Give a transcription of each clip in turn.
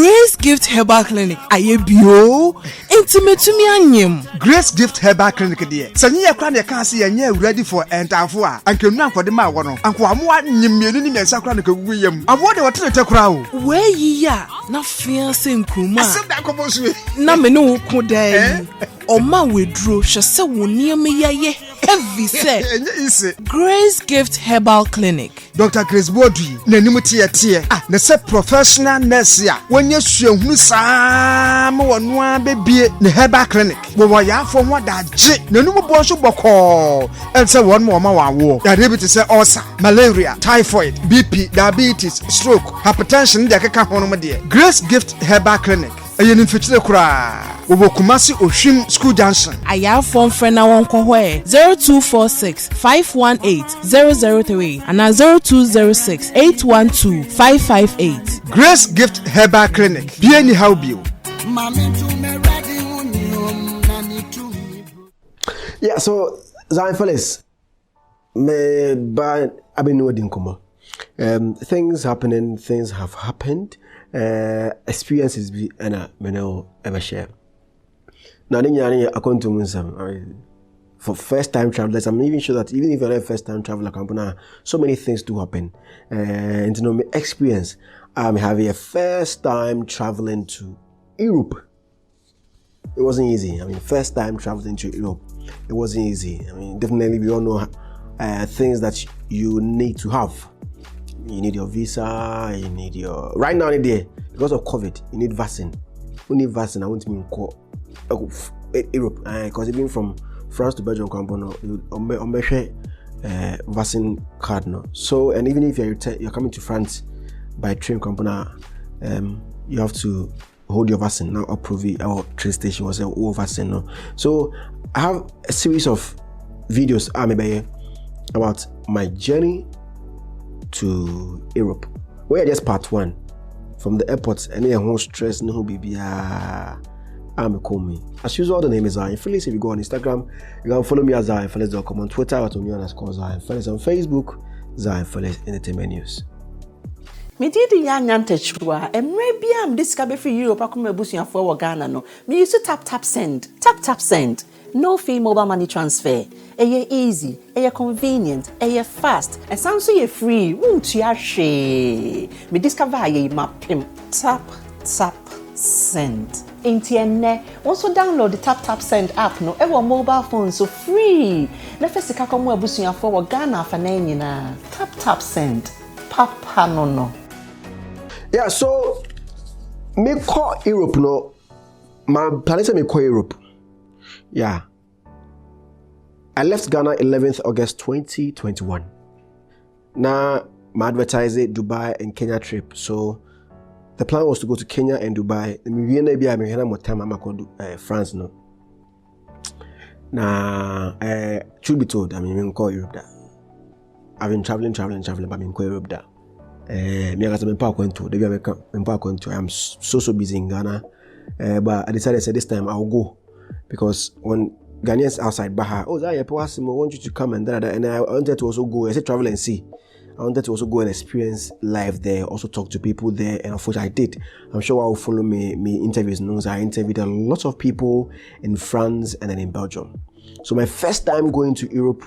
Grace Gift Herbal Clinic. Aye bio. Intimate to me anyem. Grace Gift Herbal Clinic dear. Sanya ya kran ya kan se ya ready for entafo a. Anke nu ankode ma wo no. Anko amoa nyimienu ni mensa kran na kagu yam. Abo de wote te kra wo. We yi ya na fiance nkuma. Asem da kobosu. Na me no ku dai. Oma wedro hwe se wo niam yaye heavy say. Grace Gift Herbal Clinic. Dr. Chris Bodui na nimu tie na se professional nurse a wonye suahunu saa ma wono a bebie na Herbal Clinic wo ya afo ho da je na nimu bo so boko ense won mo ma wawo ya diabetes say ulcer, malaria, typhoid, BP, diabetes, stroke, hypertension de keka ho no mo de. Grace Gift Herbal Clinic ayen mfitire kura wo Kumasi Ohwim School Junction. Aya phone friend na won ko ho 0246 518 003 and 0206 812 558. Grace Gift Herbal Clinic. Bieni how bio. Yeah, so Zionfelix, me ba abenu dinkomo. Things happening, things have happened. Experiences be ana menel ever share. Now, according to Munsam, for first time travelers, I'm even sure that even if you're not a first time traveler, so many things do happen. And to know my experience, I'm having a first time traveling to Europe. It wasn't easy. I mean, first time traveling to Europe, it wasn't easy. I mean, definitely we all know things that you need to have. You need your visa, you need your... Right now, because of COVID, you need vaccine. You need vaccine. I want to be in Europe, because even from France to Belgium, vaccine card now. So, and even if you're coming to France by train, you have to hold your vaccine now. Approve it. Our train station was all vaccine now. So, I have a series of videos about my journey to Europe. We're just part one from the airport. Any whole stress, no baby. Call me. As usual, the name is Zionfelix. If you go on Instagram, you can follow me at Zionfelix.com, on Twitter at @Zionfelix, on Facebook, Zionfelix Entertainment News. Me did the young antechua, and maybe I'm discovered for Europe. I come a bushing for Ghana. No, me used to tap send. No fee mobile money transfer. Easy, convenient, fast, and sounds so free. Won't you share? Me discover ye map him. Tap send. Internet. Also download the tap send app. No, ever mobile phone so free. Na first ka come abusuya for Ghana for na. Tap send. Papa no. Yeah, so me call Europe no. My plan me call Europe. Yeah. I left Ghana 11th August 2021. Now, I advertised Dubai and Kenya trip. So, the plan was to go to Kenya and Dubai. France, no. Now, truth be told, I'm call Europe that. I've been traveling, but I'm in Europe that. I'm so busy in Ghana. But I decided this time I'll go. Because when Ghanaians outside Baha, I want you to come and and I wanted to also go. I said travel and see. I wanted to also go and experience life there, also talk to people there, and unfortunately I did. I'm sure I will follow me interviews. I interviewed a lot of people in France and then in Belgium. So my first time going to Europe,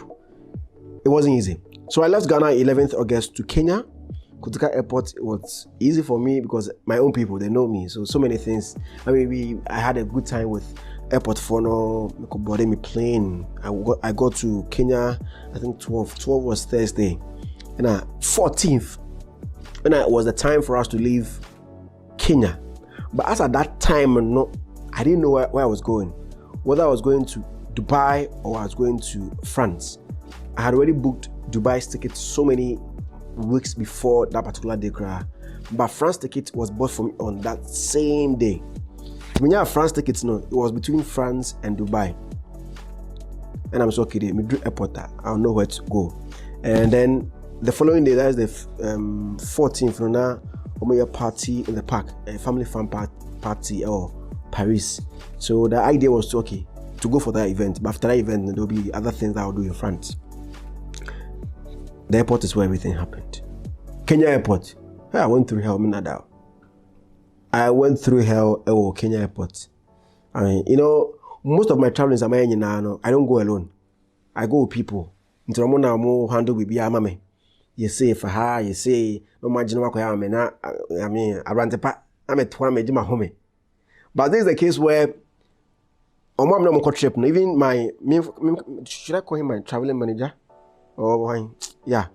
it wasn't easy. So I left Ghana 11th August to Kenya. Kutuka Airport, it was easy for me because my own people, they know me. So many things. I had a good time with airport for no boarding me plane. I got to Kenya, I think 12 was Thursday. And 14th, and it was the time for us to leave Kenya. But as at that time, I didn't know where I was going. Whether I was going to Dubai or I was going to France. I had already booked Dubai's ticket so many weeks before that particular day. But France ticket was bought for me on that same day. When you have France tickets, it was between France and Dubai. And I'm so okay, me do airport, I'll know where to go. And then the following day, that is the 14th, a party in the park, a family fun party or Paris. So the idea was to go for that event. But after that event, there'll be other things that I'll do in France. The airport is where everything happened. Kenya Airport. I went through hell, I went through hell at Kenya airport. I mean, you know, most of my travels I don't go alone. I go with people. Into the more handle with mame. You say for her, you say no imagine what I mean, I ran the part. I'm at one my home. But this is the case where on my no trip, even my should I call him my traveling manager? Or yeah,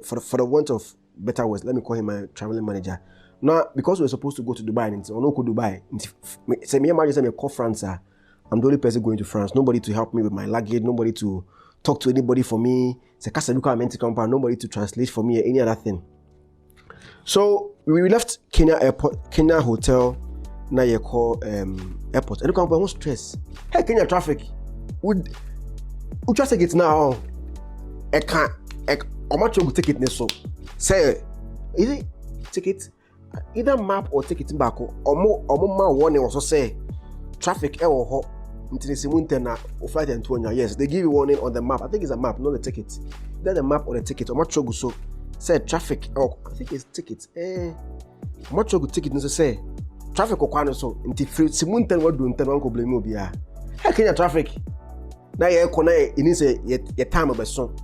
for the want of better words, let me call him my traveling manager. Now, because we're supposed to go to Dubai, and no go Dubai. Say me imagine say call France. I'm the only person going to France. Nobody to help me with my luggage. Nobody to talk to anybody for me. Say nobody to translate for me or any other thing. So we left Kenya airport, Kenya hotel. Now you call airport. And you come no stress. Hey, Kenya traffic. Would traffic it now? I can't. How much you take it so? Say, is it ticket? Either map or ticket back or more warning also say traffic error until the Simuntena or flight and 20. Yes, they give you warning on the map. I think it's a map, not a ticket. Either the map or the ticket. How much you so say traffic? Oh, I think it's ticket. How much you ticket? No say traffic or kwano so until Simunten what do until uncle blame mobile. How can you traffic? Now you connect. It needs a time of a song.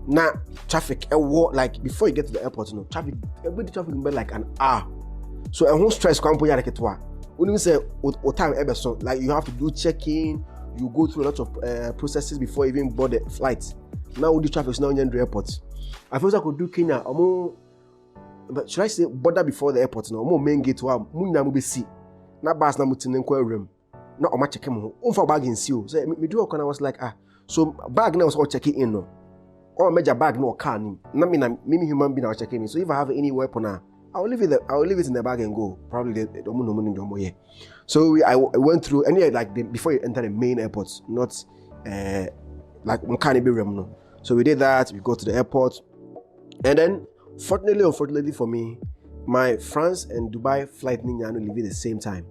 Now traffic like before you get to the airport, traffic everybody traffic will be like an hour. So a whole stress can't put when you say what time ever so like you have to do check-in, you go through a lot of processes before you even board the flight. Now the traffic is now in the airport. I feel I could do Kenya but should I say border before the airport now? More main gate to be see. Not bus na mutin in room. Not on my check him for bag in seal. So me do when I was like so bag now was all checking in no. Or major bag no car ni. Not me human being I was checking in. So if I have any weapon I will leave it in the bag and go. Probably the So I went through any like before you enter the main airport, not like no. So we did that. We go to the airport, and then fortunately, unfortunately for me, my France and Dubai flight need to leave at the same time.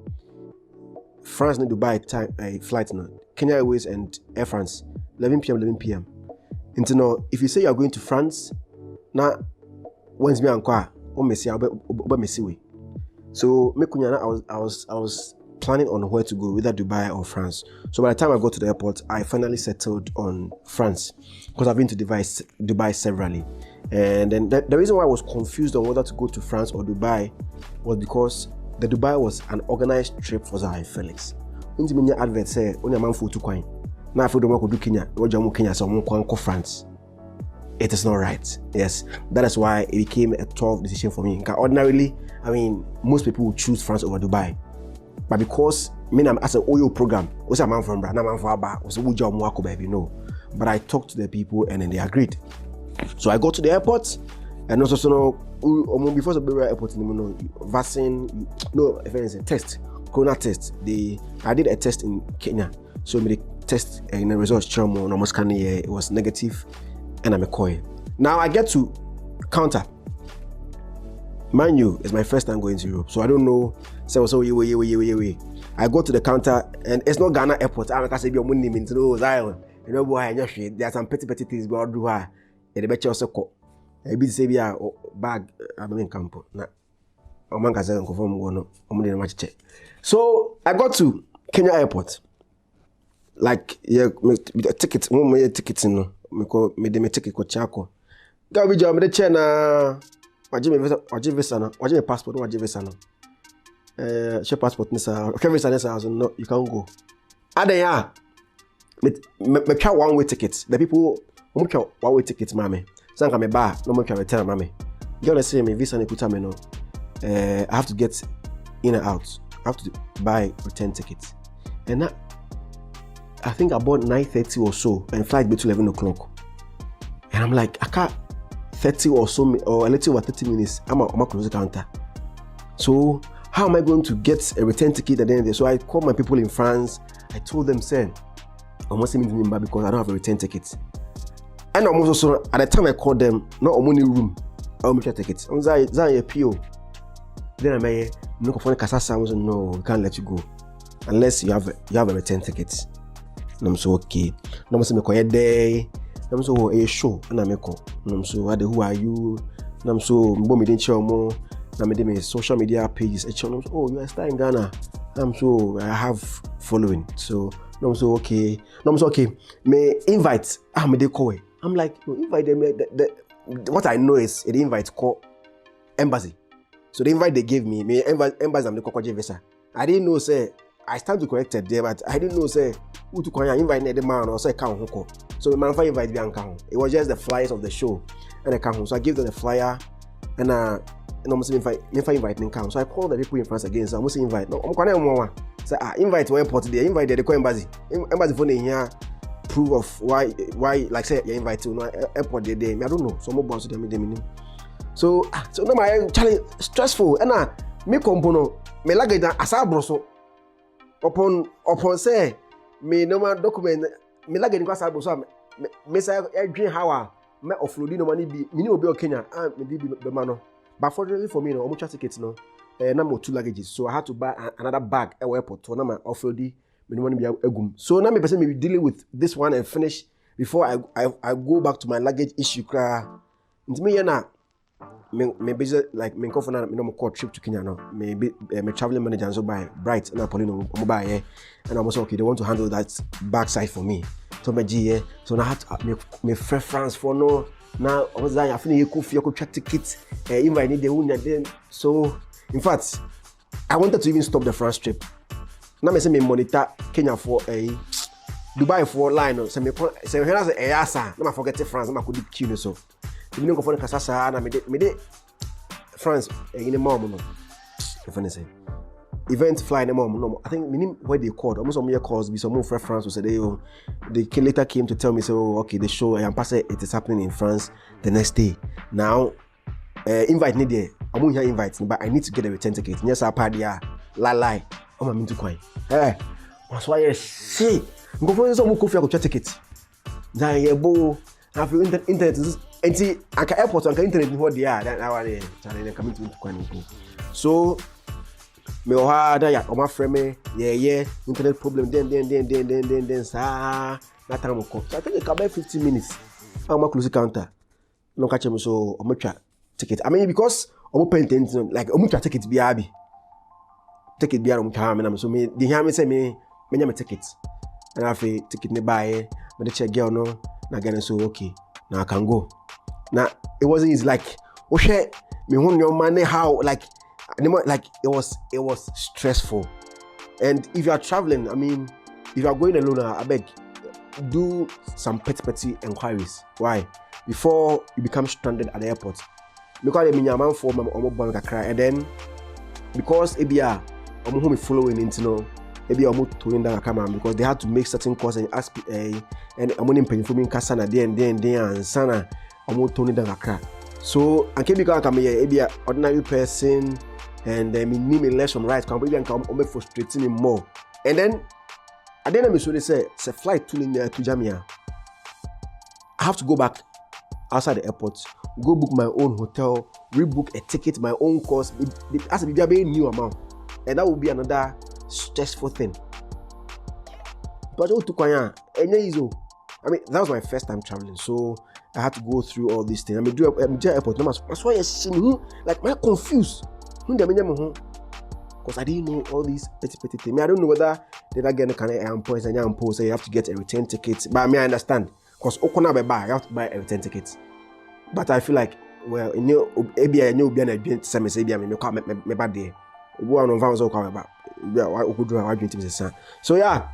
France and Dubai time flight no. Kenya Airways and Air France 11 p.m. And now, if you say you are going to France, now once me anqua, so I was planning on where to go, whether Dubai or France. So by the time I got to the airport, I finally settled on France because I've been to Dubai severally. And then the reason why I was confused on whether to go to France or Dubai was because the Dubai was an organized trip for Zionfelix. When the advert say only a man for 2 coin. Now I feel the do Kenya, so France. It is not right. Yes, that is why it became a tough decision for me. Ordinarily, I mean, most people would choose France over Dubai, but because I'm as an oil program, what's a man from Brana, man for Abba, was a good job, baby, no. But I talked to the people and then they agreed. So I go to the airport, and also before the airport, vaccine, no, if it's a test, corona test. I did a test in Kenya, so the test and the results it was negative. And I'm a coy. Now I get to counter. Mind you, it's my first time going to Europe, so I don't know. So I go to the counter, and it's not Ghana airport. I'm like, your money means no Zion. You know, boy, there are some petty things going do her. The better also call. I be say bag. I'm in camp. Nah, I'm going to confirm one. So I got to Kenya airport. Like tickets, tickets no. Me ticket ko chako. Gabi jam me che na waje visa na, waje passport, waje visa na. Share passport ni sa, visa ni sa no, you can go. Adaya. Me twa one way ticket. The people who twa one way ticket mame. Sanka me ba, no me twa return mame. Girl say me visa ni kuta me no. I have to get in and out. I have to buy return tickets. And that I think about 9:30 or so, and flight between 11 o'clock. And I'm like, I can't 30 or so, or a little over 30 minutes. I'm a close counter. So how am I going to get a return ticket at the end of the day? So I called my people in France. I told them, say, I must meet me because I don't have a return ticket. And almost also at the time I called them, not a money room, I'll make a ticket. I was like, a PO. Then I'm like, no, we can't let you go unless you have a return ticket. I'm so okay. I'm so make a day. I'm so a show. And I'm so who are you? I'm so bomb didn't show more. na me dem social media pages e channel oh you are star in Ghana so I have following so no so okay me invite me dey call I'm like no invite them what I know is the invite call embassy so the invite they gave me embassy am dey call visa I didn't know say I stand to correct it there but I didn't know say who to call invite the man or say can call so the man invite be account it was just the flyers of the show and I come so I gave them the flyer and almost invite me come. So I called the people in France again. So I must invite. No, I'm gonna say invite one airport there. Invite the embassy. Embassy phone here. Proof of why like say you invite to no airport there. I don't know. Some more to them. So no my Charlie stressful. And me compono me luggage asabro so upon say me no document me luggage ko asabro so me say dream how me offloading no money be me ni obi Kenya me be no. But fortunately for me, no, I'm tickets no. Now 2 luggages, so I had to buy another bag at airport. So now my offloading, me want to be a gum. So now me person be dealing with this one and finish before I go back to my luggage issue. Into me na me busy like me come for na me no call trip to Kenya no. Me traveling manager and so by Bright na Pauline buy here, and I'm also okay. They want to handle that backside for me. So me G so now I had to me France for no. Now, I was like, I feel you could check tickets, invite the one then. So, in fact, I wanted to even stop the France trip. Now, I say me monitor Kenya for a Dubai for line. So, me say here as a asa. Now, I forget France. Now, I could kill so. You know, go for the Kasasa. Now, me France in the mom no. If I say event fly in the mom no. I think meaning where they called. Almost some year calls. Be some more for France. So they later came to tell me so okay the show I am passing it is happening in France the next day. Now invite me there. I'm going to invite me, but I need to get a return ticket. Yes, I party lie. I'm mean to coin. That's why I say go for some coffee I go check ticket. Then you go have internet and see I can airport and internet what they are. That one channel coming to coin. So me oha ya my friend me yeah internet problem then sa that time come so I think it about 15 minutes I'm close counter no catch me so I'm try ticket I mean because I'm paying like I'm try ticket be abi ticket be am try me so me they hear me say me nyam ticket and I feel ticket ne buy me the check girl no na again so okay now I can go now it wasn't easy like oh shit me won your money how like it was stressful. And if you are traveling, I mean, if you are going alone, I beg, do some petty inquiries. Why? Before you become stranded at the airport. Because I mean, I'm for my cry, and then because ABR, I'm home following into no, maybe I'm doing that camera because they had to make certain calls and ask and I'm only paying for me Kasana and Sana, I'm turning down a cry. So I can't become a ordinary person. And then me less from right can be frustrating me more. And then at the end of the show they say it's a flight to Jamia. I have to go back outside the airport, go book my own hotel, rebook a ticket, my own course. It has to be a very new amount, and that will be another stressful thing. But I mean that was my first time traveling, so I had to go through all these things. I mean, do airport. That's why I see me like I'm confused. Because I didn't know all these petty things. I don't know whether they are getting kind of points and so you have to get a return ticket. But I mean, I understand. Because Okona Beba, you have to buy a return ticket. But I feel like, well, you know, maybe I know being a drink, some say, I mean, me bad day. Go on Vans or come about. So, yeah,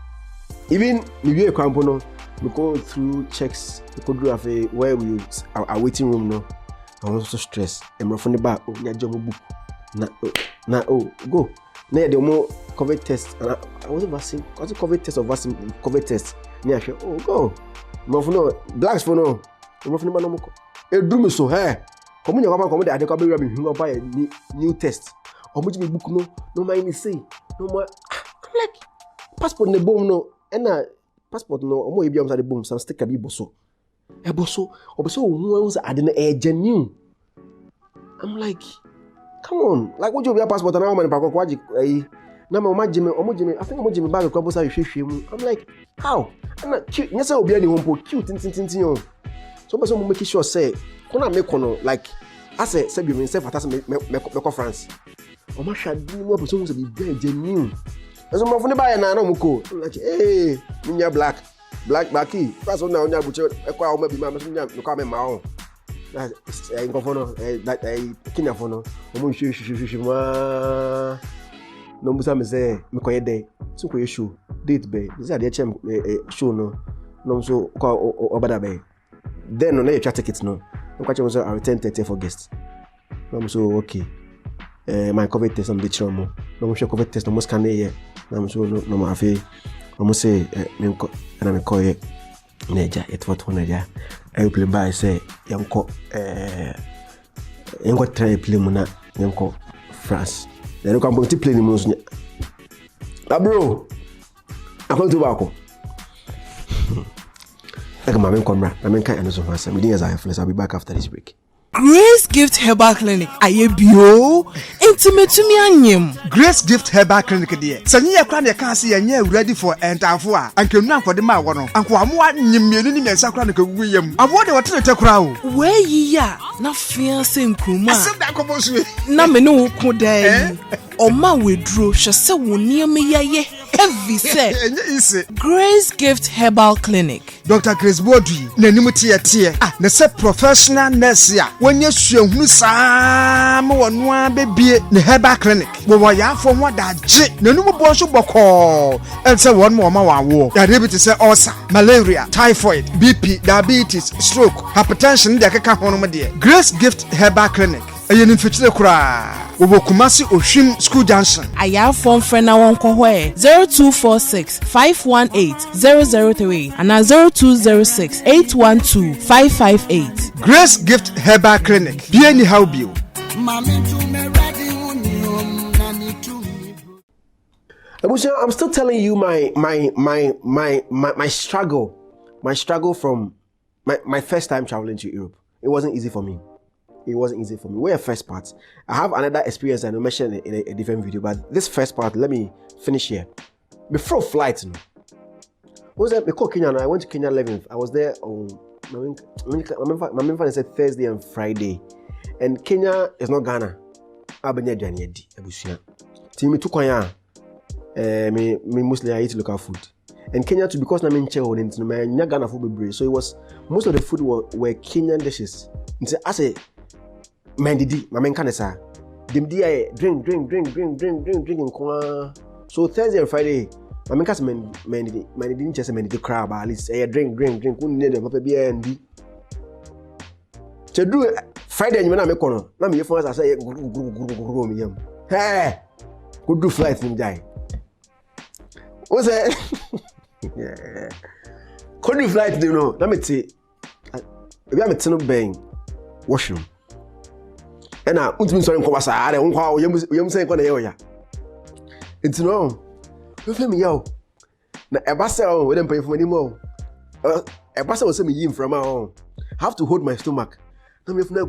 even if you're a company, we go through checks, we could do where we are waiting room. No, I was so stressed. I'm from the back, book. Now, go. Now the more COVID test, and I wasn't vaccine. What's the COVID test or vaccine COVID test? Now go. No, blacks for no. I'm from the man. It do me so. Hey, come in your mama. Come in. I think I'll be rubbing. You buy a new test. How much me book no mind me say no more. I'm like passport ne boom no. And passport no. I'm more ebi am sa the boom. Some sticker be boso. E boso. Oboso who else are the genuine. I'm like. Come on, like what you be a passport and how many park kwaji na me Jimmy I think I'm Jimmy bag kwabo say hwehwe I'm like how na cute nya say obi ani hom po cute tin so person make sure say kuna make kono like I say you mean say fantastic me France. O ma shadi mo person say be very genuine. Eso mo funi buy na mo ko. Like eh minya black key. Pass on na onya buche e kwa o ma bi ma me nya no kwa me ma on. Na e ngofo no that kinya fo no. O mo hwe ma no musa me say me ko ye dey. So ko ye show date be. This are the chem show no. No so ko obada be. Then no you try tickets no. No kwa chem so I return 30th August. No so okay. My COVID test on the trauma. No sure COVID test no must can here. No so no ma afi. No say me ko na me ko ye. Neja it what one neja. I play by say yanko yanko try play mu na yanko France. Then ko am play ni mu so. Ah bro. Akon to back. Like my main camera, my main kind of answer. Me didn't Zionfelix. I'll be back after this break. Grace Gift Herbal Clinic. Aye bio. Intimate to me anyem. Grace Gift Herbal Clinic there. Sanya ya kra na ka se ya ready for entafo a. Anke nu ankode ma wo no. Anko amoa nyimienu ni mensa kra na ka gugu yam. Abo de wote te kra o. We yi ya na fiance nkruma. Asem da ko bosu. Na me no ko dai. Oma wedro hwe se wo niam yaye. Heavy say. Grace Gift Herbal Clinic. Dr. Chris Bodri na nimu tie na se professional nurse ya wonye suahunu sam wono abebie na herbal clinic wo ya afo ho da je na nimu bo so boko else won mo ma wawo ya debit say ulcer, malaria, typhoid, BP, diabetes, stroke, hypertension de akeka ho no mo de. Grace Gift Herbal Clinic ayen mfitire kura wo Kumasi Ohwim School Junction. Aya form friend na won ko hwe 0246 518 003 and 0206 812 558. Grace Gift Herbal Clinic. Be any how bio. I'm still telling you my struggle from my first time traveling to Europe. It wasn't easy for me. We're first part. I have another experience I will mention in a different video, but this first part, let me finish here. Before flight, Kenya. I went to Kenya 11th. I was there on my main said Thursday and Friday, and Kenya is not Ghana. Abenya Janiedi, Abusia. Timi Tukwaya. Me mostly I eat local food. And Kenya too, because I'm in Cheho, into my Ghana food, so it was most of the food were Kenyan dishes. I say. Mandidi, my main canessa. Dim dia drink in kwa. So Thursday and Friday, my main canessa mandidi just mandidi crab at least. Drink. Couldn't need them. Papa beer and D. To do Friday, you know me kono. Na me phone I say go me yam. Hey, could do flight in die. What's that? Could do flight, you know. Let me say. If I'm a tin of bang, washroom. And I ultimately sorry kwasa are nkwa yem say ko na ye ya enti no we feel me yo na ebasa o we dem pay for anymore ebasa was say me yim from am have to hold my stomach na me funa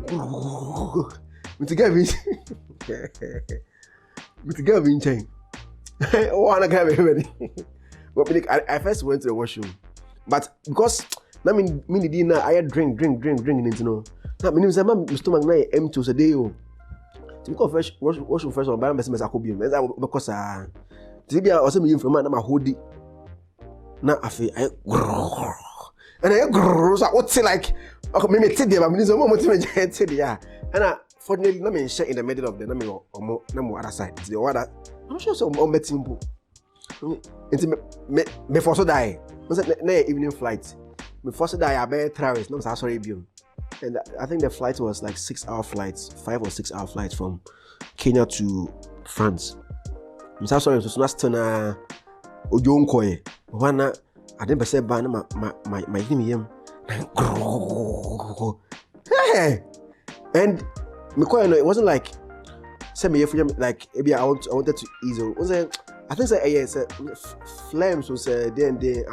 me to get me chain oh ana ka be ready but I first went to the washroom but because na me need na I drink enti no. Na me say my stomach na empty so dey o. To go fresh wash first on buy message akobi. Me say because to be o say me from na ma hold it. Na afi I and I so what say like okay me take there but me say mo me take there. And fortunately na me share in the middle of the na me other side. The other I'm sure so on betimbo. Me for so die. Na evening flight. Me for so die I be travel. No sorry biom. And I think the flight was like 6-hour flights, 5 or 6 hour flights from Kenya to France. I'm sorry, so that's na Ojonkoye. Wana I didn't say ban my him. Hey, and it wasn't like send me like maybe I wanted to ease it. I think say yes, flames was there and there.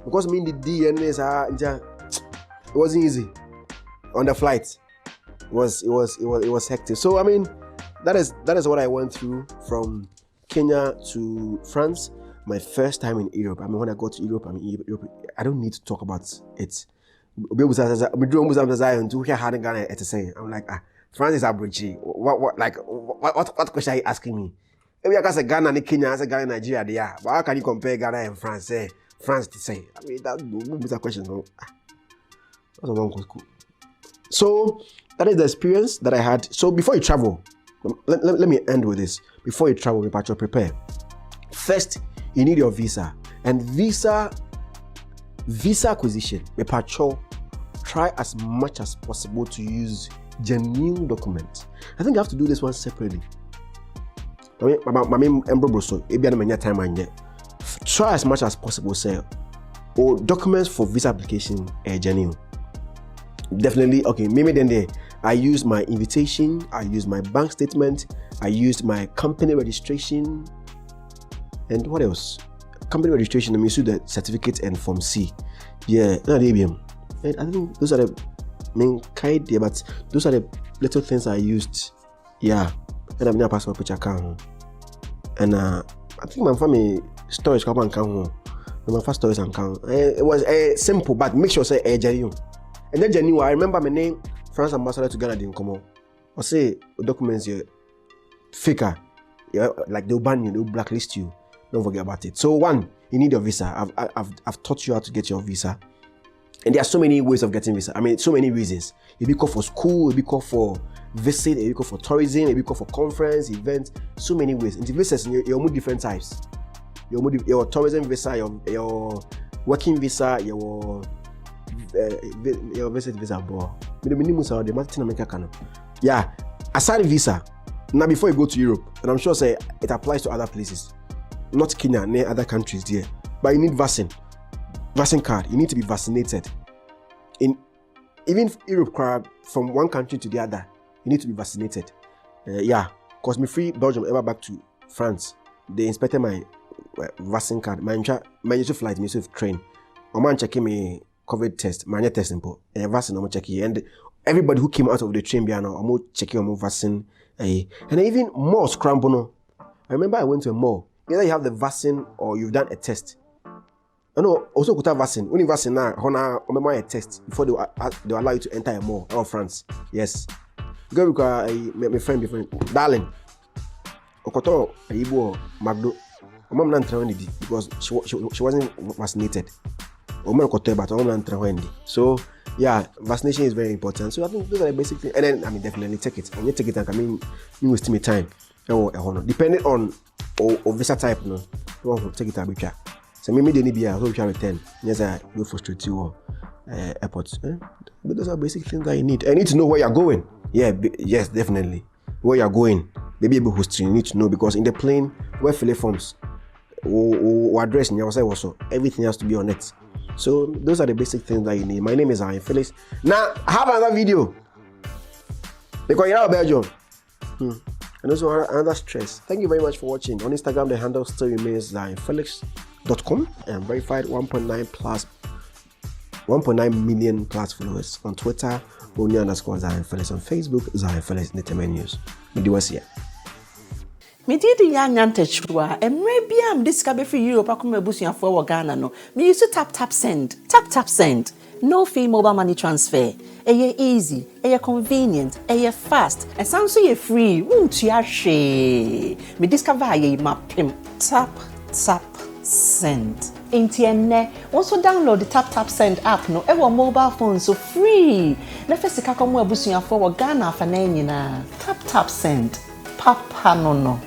Because me the DNA it wasn't easy. On the flight, it was hectic. So I mean, that is what I went through from Kenya to France. My first time in Europe. I mean, when I got to Europe, I don't need to talk about it. I'm like France is Abuchi. What question are you asking me? Maybe I can say Ghana and Kenya, I say Ghana and Nigeria, they are. But how can you compare Ghana and France? France to say. I mean, that's a question. No? That's a wrong question. So, that is the experience that I had. So, before you travel, let me end with this. Before you travel, prepare. First, you need your visa. And visa acquisition, try as much as possible to use genuine documents. I think I have to do this one separately. Try as much as possible, say, documents for visa application genuine. Definitely, okay, maybe then I use my invitation, I use my bank statement, I used my company registration, and what else? Company registration, I mean, the certificate and Form C. Yeah, not ABM. And I think those are the main kind, yeah, but those are the little things I used. Yeah, and I've never passport picture account. And I think my family storage account. My first storage account. It was simple, but make sure say genuine. And then genuine, I remember my name, France ambassador to Ghana didn't come on. I say documents here, faker, yeah, like they'll ban you, they'll blacklist you. Don't forget about it. So one, you need your visa. I've taught you how to get your visa. And there are so many ways of getting visa. I mean, so many reasons. It be called for school, it be called for visit, it be called for tourism, it be called for conference, events, so many ways. And the visas, you're more different types. Your tourism visa, your working visa, your visit visa. Yeah, aside visa, now before you go to Europe, and I'm sure say it applies to other places. Not Kenya, near other countries there. But you need vaccine card. You need to be vaccinated. Even Europe, from one country to the other, you need to be vaccinated. Cause me free Belgium ever back to France. They inspected my vaccine card. My usual flight, my usual train. I'm checking my COVID test, my test simple. And vaccine, I'm checking. And everybody who came out of the train, I'm checking my vaccine. And even more scramble. I remember I went to a mall. Either you have the vaccine or you've done a test. No, also could have vaccine. Only vaccine now, a test before they allow you to enter a mall or France. Yes. Go because my friend before, darling. Okoto Ibo Magdo. Mom not trendy because she wasn't vaccinated. So yeah, vaccination is very important. So I think those are the basic things. And then definitely take it. And you take it and you waste me time. Depending on visa type, no, take it a bit. So maybe they need to be a return. Yes, I will frustrate you or airports. But those are basic things that you need. I need to know where you're going. Yeah, yes, definitely. Where you're going. Maybe able history you need to know because in the plane, where Felix forms or address in your side also, everything has to be on it. So those are the basic things that you need. My name is Zionfelix. Now I have another video. Because you're out of Belgium. And also another stress. Thank you very much for watching. On Instagram, the handle still remains Zionfelix.com and verified 1.9 million plus followers. On Twitter, _Zionfelix. On Facebook, Zionfelix News. Mediwasia. Me did young chua and maybe I'm discovered for Europe. I come a bush for Ghana. No, me used to tap send. Tap send. No fee mobile money transfer. Easy, convenient, fast, and sounds so free. Won't you share? Me discover ye map him. Tap send. Internet. Also download the tap send app. No, ever mobile phone so free. Na first ka come we bush for Ghana for na. Tap send. Papa no.